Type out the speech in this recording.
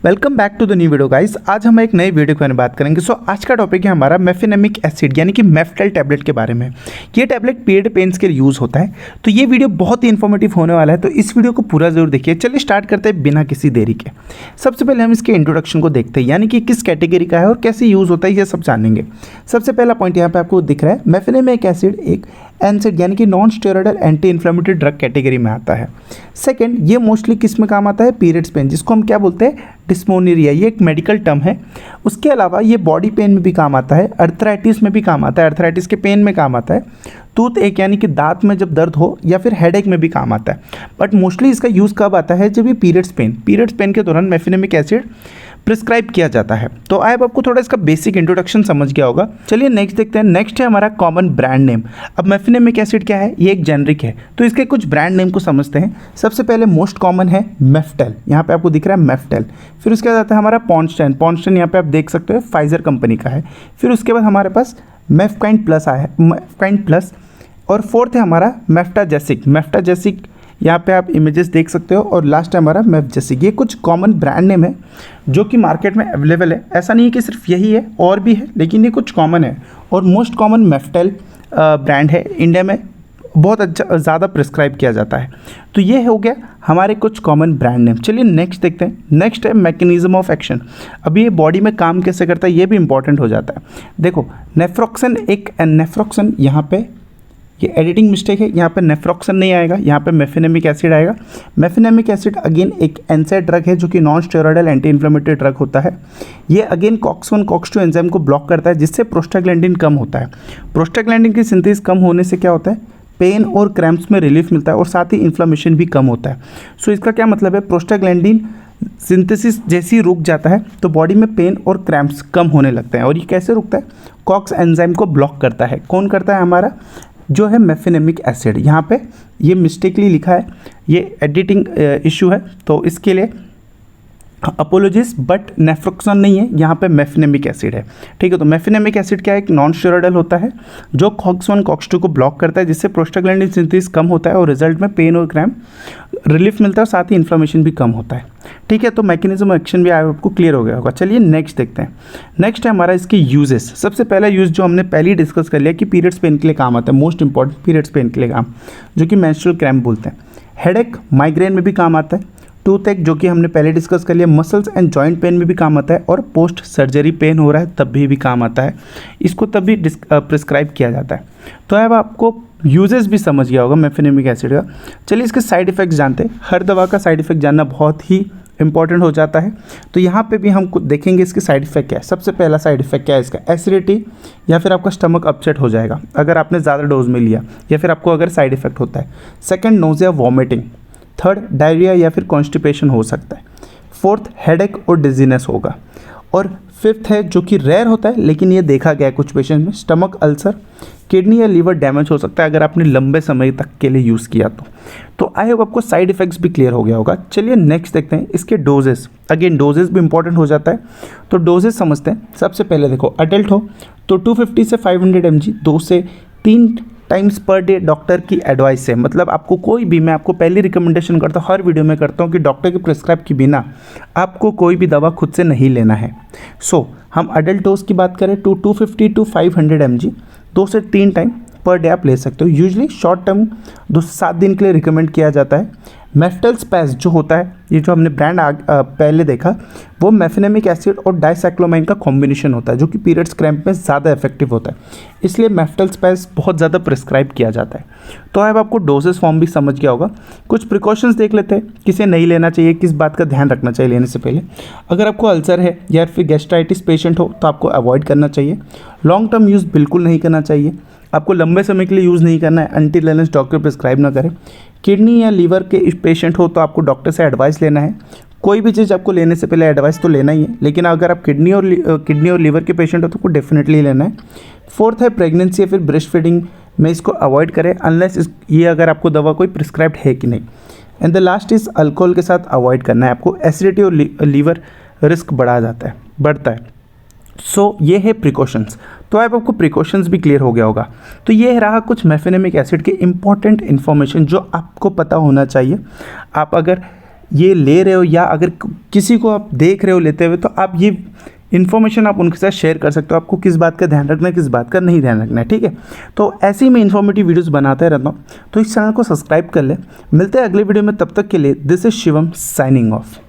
Welcome back to the new video guys. आज हम एक नई वीडियो के बारे में बात करेंगे। आज का टॉपिक है हमारा मेफिनेमिक एसिड यानी कि मेफ्टेल टैबलेट के बारे में। ये टैबलेट पीरियड पेन्स के लिए यूज़ होता है। तो ये वीडियो बहुत ही इन्फॉर्मेटिव होने वाला है, तो इस वीडियो को पूरा जरूर देखिए। चलिए स्टार्ट करते हैं बिना किसी देरी के। सबसे पहले हम इसके इंट्रोडक्शन को देखते हैं, यानी कि किस कैटेगरी का है और कैसे यूज़ होता है ये सब जानेंगे। सबसे पहला पॉइंट यहाँ पे आपको दिख रहा है, मेफिनेमिक एसिड एक एनसेड यानी कि non steroidal anti inflammatory drug category में आता है। सेकंड, ये मोस्टली किस में काम आता है? पीरियड्स पेन, जिसको हम क्या बोलते हैं? डिस्मोनिरिया। ये एक मेडिकल टर्म है। उसके अलावा ये बॉडी पेन में भी काम आता है, अर्थराइटिस में भी काम आता है, अर्थराइटिस के पेन में काम आता है, टूथ एक यानी कि दांत में जब दर्द हो, या फिर हेडेक में भी काम आता है। बट मोस्टली इसका यूज़ कब आता है? जब ये पीरियड्स पेन के दौरान मेफिनेमिक एसिड प्रिस्क्राइब किया जाता है। तो अब आपको थोड़ा इसका बेसिक इंट्रोडक्शन समझ गया होगा। चलिए नेक्स्ट देखते हैं। नेक्स्ट है हमारा कॉमन ब्रांड नेम। अब मेफिनेमिक एसिड क्या है? ये एक जेनरिक है, तो इसके कुछ ब्रांड नेम को समझते हैं। सबसे पहले मोस्ट कॉमन है मेफ्टेल, यहाँ पे आपको दिख रहा है मेफ्टेल। फिर उसके बाद आता है हमारा पॉन्स्टेन यहाँ पे आप देख सकते हो फाइजर कंपनी का है। फिर उसके बाद हमारे पास मेफकाइंड प्लस आया है, मेफकाइंड प्लस। और फोर्थ है हमारा मेफ्टाजेसिक, यहाँ पे आप इमेजेस देख सकते हो। और लास्ट है हमारा मेफजेसिक। ये कुछ कॉमन ब्रांड नेम है जो कि मार्केट में अवेलेबल है। ऐसा नहीं है कि सिर्फ यही है, और भी है, लेकिन ये कुछ कॉमन है। और मोस्ट कॉमन मेफ्टेल ब्रांड है, इंडिया में बहुत अच्छा ज़्यादा प्रिस्क्राइब किया जाता है। तो ये हो गया हमारे कुछ कॉमन ब्रांड नेम। चलिए नेक्स्ट देखते हैं। नेक्स्ट है मैकेनिज्म ऑफ एक्शन। अभी ये बॉडी में काम कैसे करता है ये भी इंपॉर्टेंट हो जाता है। देखो नेफ्रोक्सन यहाँ पे ये एडिटिंग मिस्टेक है, यहाँ पे नेफ्रोक्सन नहीं आएगा, यहाँ पे मेफिनेमिक एसिड आएगा। मेफिनेमिक एसिड अगेन एक एनसेड ड्रग है जो कि non steroidal anti inflammatory drug होता है। ये अगेन COX-1 COX-2 एंजाइम को ब्लॉक करता है, जिससे प्रोस्टाग्लैंडिन कम होता है। प्रोस्टाग्लैंडिन की सिंथेसिस कम होने से क्या होता है? पेन और क्रैम्प्स में रिलीफ मिलता है, और साथ ही इन्फ्लेमेशन भी कम होता है। सो इसका क्या मतलब है? प्रोस्टाग्लैंडिन सिंथेसिस जैसे ही रुक जाता है तो बॉडी में पेन और क्रैम्प्स कम होने लगते हैं। और ये कैसे रुकता है? COX एंजाइम को ब्लॉक करता है। कौन करता है? हमारा जो है मेफिनेमिक एसिड। यहाँ पे ये मिस्टेकली लिखा है, ये एडिटिंग इशू है, तो इसके लिए अपोलॉजीज। बट नेफ्रोक्सन नहीं है, यहाँ पे मेफिनेमिक एसिड है। ठीक है, तो मेफिनेमिक एसिड क्या है? एक नॉन स्टेरॉइडल होता है जो COX-1 COX-2 को ब्लॉक करता है, जिससे प्रोस्टाग्लैंडिन सिंथेसिस कम होता है और रिजल्ट में पेन और क्रैम्प रिलीफ मिलता है, और साथ ही इन्फ्लेमेशन भी कम होता है। ठीक है, तो मैकेनिज्म एक्शन भी आपको क्लियर हो गया होगा। चलिए नेक्स्ट देखते हैं। नेक्स्ट है हमारा इसके यूजेस। सबसे पहला यूज़ जो हमने पहले ही डिस्कस कर लिया कि पीरियड्स पेन के लिए काम आता है, मोस्ट इंपॉर्टेंट पीरियड्स पेन के लिए काम, जो कि मेंस्ट्रुअल क्रैम्प बोलते हैं। हेडेक, माइग्रेन में भी काम आता है। टूथ एक जो कि हमने पहले डिस्कस कर लिया। मसल्स एंड जॉइंट पेन में भी काम आता है, और पोस्ट सर्जरी पेन हो रहा है तब भी काम आता है। इसको तब भी प्रिस्क्राइब किया जाता है। तो अब आपको यूजेस भी समझ गया होगा मेफिनेमिक एसिड का। चलिए इसके साइड इफ़ेक्ट्स जानते हैं। हर दवा का साइड इफ़ेक्ट जानना बहुत ही इंपॉर्टेंट हो जाता है। तो यहाँ पे भी हम देखेंगे इसके साइड इफ़ेक्ट क्या है। सबसे पहला साइड इफ़ेक्ट क्या है इसका? एसिडिटी, या फिर आपका स्टमक अपसेट हो जाएगा अगर आपने ज़्यादा डोज में लिया, या फिर आपको अगर साइड इफ़ेक्ट होता है। Second, nausea, vomiting. Third, diarrhoea या फिर कॉन्स्टिपेशन हो सकता है। फोर्थ, हेडेक और डिजीनेस होगा। और फिफ्थ है जो कि रेयर होता है लेकिन ये देखा गया है कुछ पेशेंट में, स्टमक अल्सर। किडनी या लीवर डैमेज हो सकता है अगर आपने लंबे समय तक के लिए यूज़ किया तो आई होप आपको साइड इफ़ेक्ट्स भी क्लियर हो गया होगा। चलिए नेक्स्ट देखते हैं इसके डोजेस। अगेन डोजेस भी इंपॉर्टेंट हो जाता है, तो डोजेस समझते हैं। सबसे पहले देखो, अडल्ट हो तो 250 से 500 mg 2 से 3 टाइम्स पर डे डॉक्टर की एडवाइस है। मतलब आपको कोई भी, मैं आपको पहली रिकमेंडेशन करता हूँ, हर वीडियो में करता हूँ कि डॉक्टर के प्रिस्क्राइब के बिना आपको कोई भी दवा खुद से नहीं लेना है। सो हम अडल्ट डोज की बात करें तो 250 to 500 mg 2 से 3 टाइम पर डे आप ले सकते हो। यूजुअली शॉर्ट टर्म 2 से 7 दिन के लिए रिकमेंड किया जाता है। मेफ्टेल स्पैस जो होता है, ये जो हमने ब्रांड पहले देखा, वो मेफिनेमिक एसिड और डाइसाइक्लोमाइन का कॉम्बिनेशन होता है, जो कि पीरियड्स क्रैम्प में ज़्यादा इफेक्टिव होता है। इसलिए मेफ्टेल स्पैस बहुत ज़्यादा प्रिस्क्राइब किया जाता है। तो अब आपको डोजेस फॉर्म भी समझ गया होगा। कुछ प्रिकॉशंस देख लेते हैं, किसे नहीं लेना चाहिए, किस बात का ध्यान रखना चाहिए लेने से पहले। अगर आपको अल्सर है या फिर गैस्ट्राइटिस पेशेंट हो तो आपको अवॉइड करना चाहिए। लॉन्ग टर्म यूज़ बिल्कुल नहीं करना चाहिए, आपको लंबे समय के लिए यूज़ नहीं करना है अनटिल अनलेस डॉक्टर प्रिस्क्राइब ना करें। किडनी या लीवर के पेशेंट हो तो आपको डॉक्टर से एडवाइस लेना है। कोई भी चीज़ आपको लेने से पहले एडवाइस तो लेना ही है, लेकिन अगर आप किडनी और लीवर के पेशेंट हो तो आपको डेफिनेटली लेना है। फोर्थ है प्रेगनेंसी या फिर ब्रेस्ट फीडिंग में इसको अवॉइड करें अनलेस ये अगर आपको दवा कोई प्रिस्क्राइब्ड है कि नहीं। And the last is alcohol के साथ अवॉइड करना है आपको। एसिडिटी और लीवर रिस्क बढ़ता है। सो ये है प्रिकॉशंस। तो अब आपको प्रिकॉशंस भी क्लियर हो गया होगा। तो ये रहा कुछ मेफिनेमिक एसिड के इंपॉर्टेंट इन्फॉर्मेशन जो आपको पता होना चाहिए। आप अगर ये ले रहे हो या अगर किसी को आप देख रहे हो लेते हुए, तो आप ये इन्फॉर्मेशन आप उनके साथ शेयर कर सकते हो। आपको किस बात का ध्यान रखना है, किस बात का नहीं ध्यान रखना है, ठीक है। तो ऐसे ही मैं इन्फॉर्मेटिव वीडियोस बनाते रहता हूँ, तो इस चैनल को सब्सक्राइब कर ले। मिलते हैं अगले वीडियो में, तब तक के लिए this is Shivam signing off.